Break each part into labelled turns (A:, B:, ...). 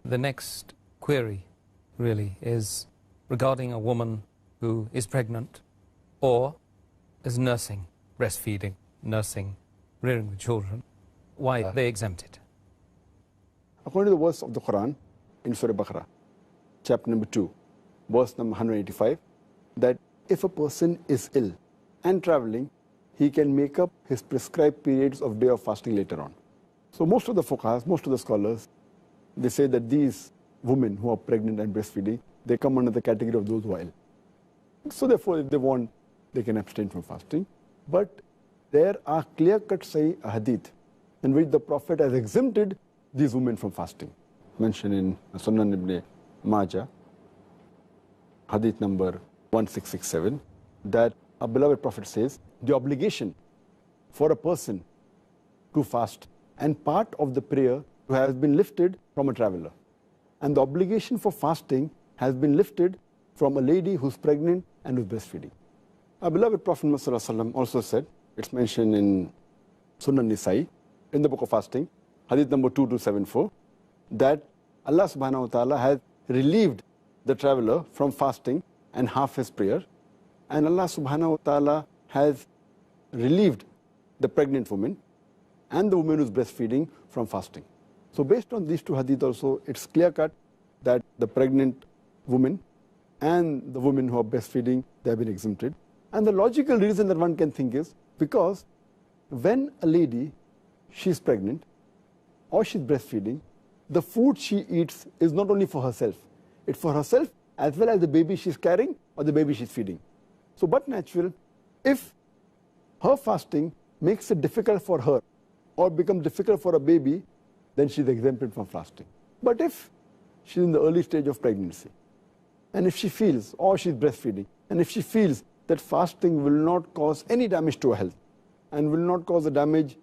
A: The next query really is regarding a woman who is pregnant or is nursing, breastfeeding, nursing, rearing the children. Why are they exempted?
B: According to the verse of the Quran in Surah Baqarah, chapter number 2, verse number 185, that if a person is ill and traveling, he can make up his prescribed periods of day of fasting later on. So most of the fuqahas, most of the scholars, they say that these women who are pregnant and breastfeeding, they come under the category of those who are ill. So therefore, if they want, they can abstain from fasting. But there are clear-cut Sahih hadith in which the Prophet has exempted these women from fasting. Mentioned in Sunan Ibn Majah, hadith number 1667, that our beloved Prophet says, the obligation for a person to fast and part of the prayer has been lifted from a traveler. And the obligation for fasting has been lifted from a lady who's pregnant and who's breastfeeding. Our beloved Prophet ﷺ also said, it's mentioned in Sunan Nisa'i, in the book of fasting, hadith number 2274, that Allah subhanahu wa ta'ala has relieved the traveler from fasting and half his prayer, and Allah subhanahu wa ta'ala has relieved the pregnant woman and the woman who's breastfeeding from fasting. So based on these two hadith also, it's clear-cut that the pregnant woman and the women who are breastfeeding, they have been exempted. And the logical reason that one can think is because when a lady, she's pregnant or she's breastfeeding, the food she eats is not only for herself, it's for herself as well as the baby she's carrying or the baby she's feeding. So but natural, if her fasting makes it difficult for her or becomes difficult for a baby, then she's exempted from fasting. But if she's in the early stage of pregnancy, and if she feels, or she's breastfeeding, and if she feels that fasting will not cause any damage to her health and will not cause a damage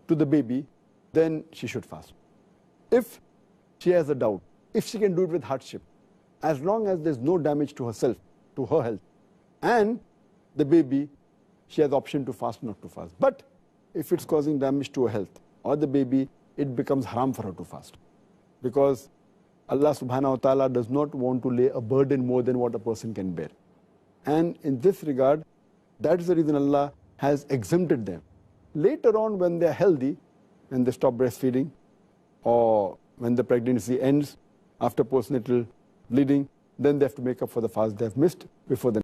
B: to the baby, then she should fast. If she has a doubt, if she can do it with hardship, as long as there's no damage to herself, to her health, and the baby, she has the option to fast, not to fast. But if it's causing damage to her health or the baby, it becomes haram for her to fast. Because Allah subhanahu wa ta'ala does not want to lay a burden more than what a person can bear. And in this regard, that is the reason Allah has exempted them. Later on, when they are healthy, when they stop breastfeeding, or when the pregnancy ends after postnatal bleeding, then they have to make up for the fast they have missed before the